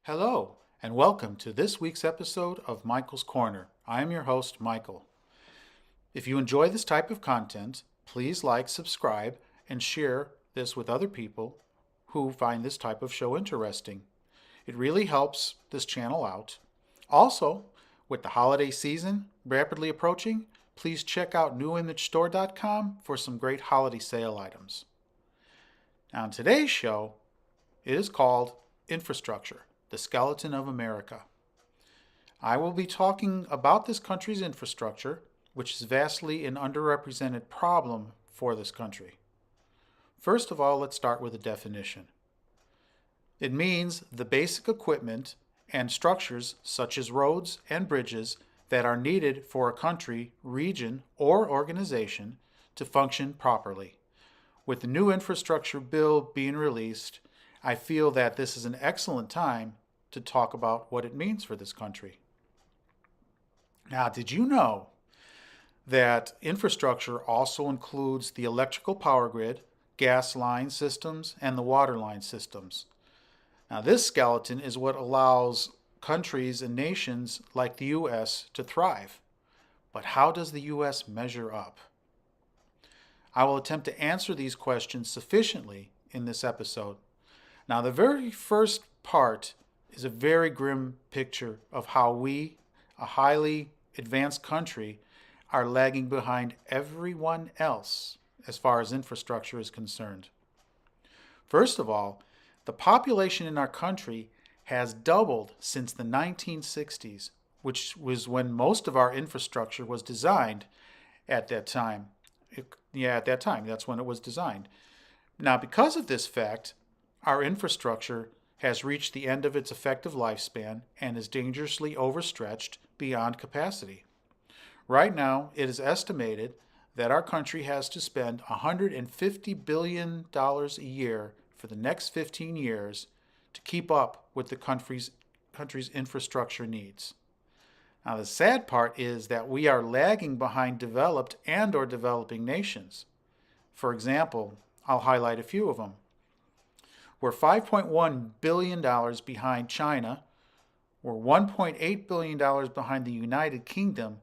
Hello, and welcome to this week's episode of Michael's Corner. I am your host, Michael. If you enjoy this type of content, please like, subscribe, and share this with other people who find this type of show interesting. It really helps this channel out. Also, with the holiday season rapidly approaching, please check out NuImageStore.com for some great holiday sale items. Now, in today's show, it is called Infrastructure, the Skeleton of America. I will be talking about this country's infrastructure, which is vastly an underrepresented problem for this country. First of all, let's start with a definition. It means the basic equipment and structures such as roads and bridges that are needed for a country, region, or organization to function properly. With the new infrastructure bill being released, I feel that this is an excellent time to talk about what it means for this country. Now, did you know that infrastructure also includes the electrical power grid, gas line systems, and the water line systems? Now, this skeleton is what allows countries and nations like the U.S. to thrive. But how does the U.S. measure up? I will attempt to answer these questions sufficiently in this episode. Now, the very first part is a very grim picture of how we, a highly advanced country, are lagging behind everyone else as far as infrastructure is concerned. First of all, the population in our country has doubled since the 1960s, which was when most of our infrastructure was designed at that time. That's when it was designed. Now, because of this fact, our infrastructure has reached the end of its effective lifespan and is dangerously overstretched beyond capacity. Right now, it is estimated that our country has to spend $150 billion a year for the next 15 years to keep up with the country's infrastructure needs. Now, the sad part is that we are lagging behind developed and or developing nations. For example, I'll highlight a few of them. We're $5.1 billion behind China, we're $1.8 billion behind the United Kingdom,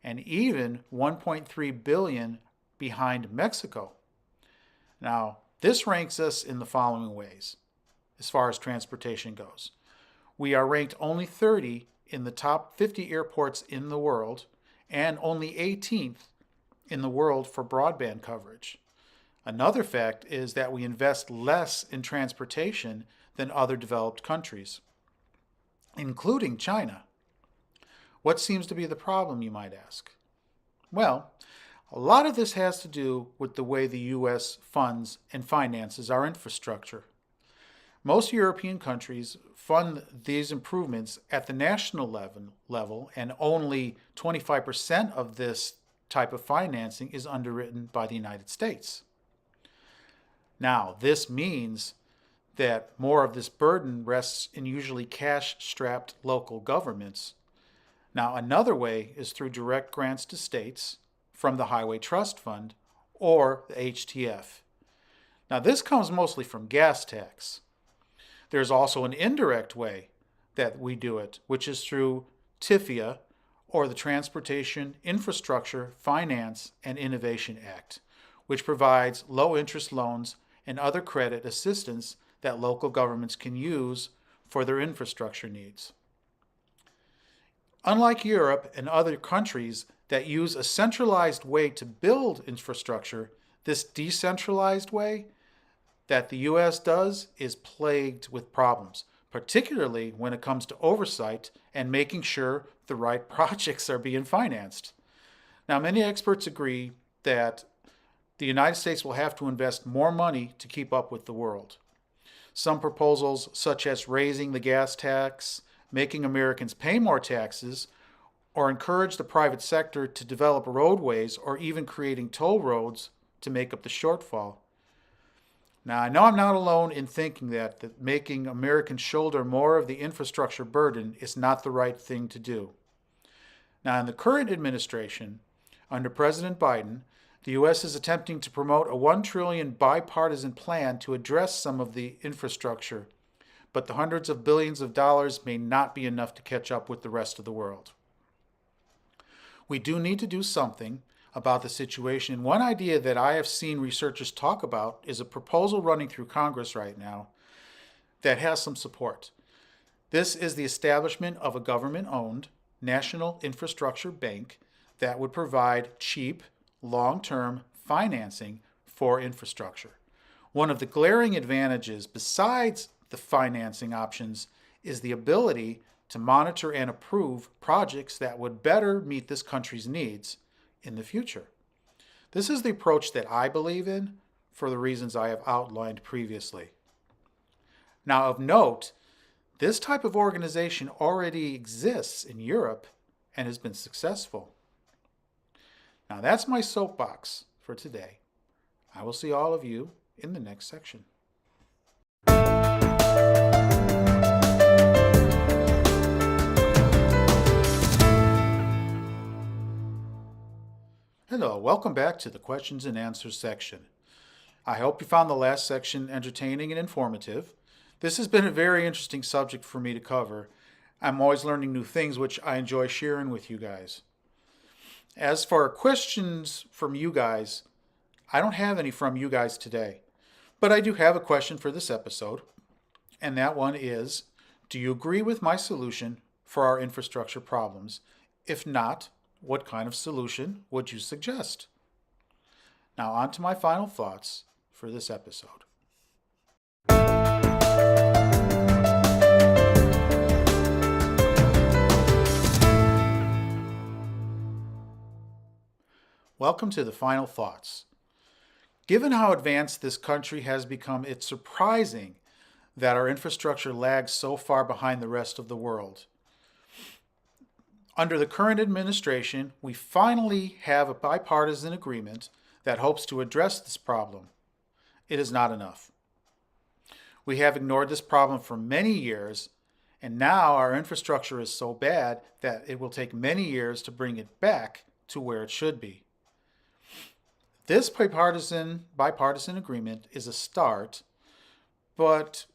and even $1.3 billion behind Mexico. Now, this ranks us in the following ways as far as transportation goes. We are ranked only 30 in the top 50 airports in the world and only 18th in the world for broadband coverage. Another fact is that we invest less in transportation than other developed countries, including China. What seems to be the problem, you might ask? Well, a lot of this has to do with the way the U.S. funds and finances our infrastructure. Most European countries fund these improvements at the national level, and only 25% of this type of financing is underwritten by the United States. Now, this means that more of this burden rests in usually cash-strapped local governments. Now, another way is through direct grants to states from the Highway Trust Fund or the HTF. Now, this comes mostly from gas tax. There's also an indirect way that we do it, which is through TIFIA, or the Transportation Infrastructure Finance and Innovation Act, which provides low-interest loans and other credit assistance that local governments can use for their infrastructure needs. Unlike Europe and other countries that use a centralized way to build infrastructure, this decentralized way that the U.S. does is plagued with problems, particularly when it comes to oversight and making sure the right projects are being financed. Now, many experts agree that the United States will have to invest more money to keep up with the world. Some proposals, such as raising the gas tax, making Americans pay more taxes, or encourage the private sector to develop roadways or even creating toll roads to make up the shortfall. Now, I know I'm not alone in thinking that making Americans shoulder more of the infrastructure burden is not the right thing to do. Now, in the current administration, under President Biden, the U.S. is attempting to promote a $1 trillion bipartisan plan to address some of the infrastructure, but the hundreds of billions of dollars may not be enough to catch up with the rest of the world. We do need to do something about the situation. And one idea that I have seen researchers talk about is a proposal running through Congress right now that has some support. This is the establishment of a government-owned national infrastructure bank that would provide cheap, long-term financing for infrastructure. One of the glaring advantages, besides the financing options, is the ability to monitor and approve projects that would better meet this country's needs in the future. This is the approach that I believe in for the reasons I have outlined previously. Now, of note, this type of organization already exists in Europe and has been successful. Now, that's my soapbox for today. I will see all of you in the next section. Hello, welcome back to the questions and answers section. I hope you found the last section entertaining and informative. This has been a very interesting subject for me to cover. I'm always learning new things, which I enjoy sharing with you guys. As for questions from you guys, I don't have any from you guys today, but I do have a question for this episode, and that one is, do you agree with my solution for our infrastructure problems? If not, what kind of solution would you suggest? Now on to my final thoughts for this episode. Welcome to the final thoughts. Given how advanced this country has become, it's surprising that our infrastructure lags so far behind the rest of the world. Under the current administration, we finally have a bipartisan agreement that hopes to address this problem. It is not enough. We have ignored this problem for many years, and now our infrastructure is so bad that it will take many years to bring it back to where it should be. This bipartisan agreement is a start, but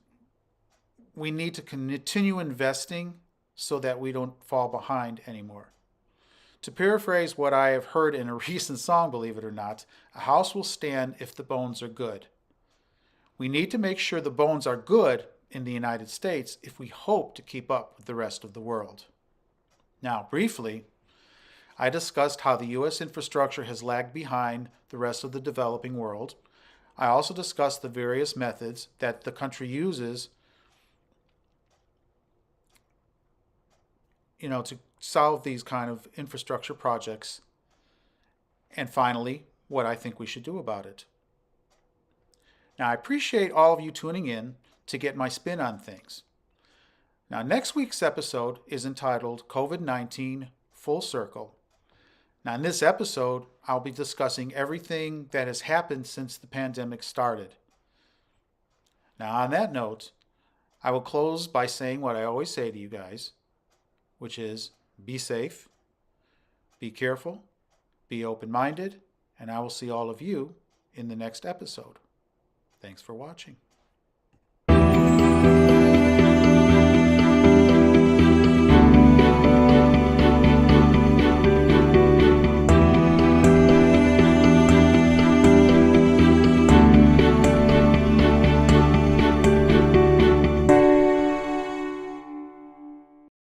we need to continue investing so that we don't fall behind anymore. To paraphrase what I have heard in a recent song, believe it or not, a house will stand if the bones are good. We need to make sure the bones are good in the United States if we hope to keep up with the rest of the world. Now, briefly, I discussed how the U.S. infrastructure has lagged behind the rest of the developing world. I also discussed the various methods that the country uses to solve these kind of infrastructure projects. And finally, what I think we should do about it. Now, I appreciate all of you tuning in to get my spin on things. Now, next week's episode is entitled COVID-19 Full Circle. Now, in this episode, I'll be discussing everything that has happened since the pandemic started. Now, on that note, I will close by saying what I always say to you guys, which is be safe, be careful, be open-minded, and I will see all of you in the next episode. Thanks for watching.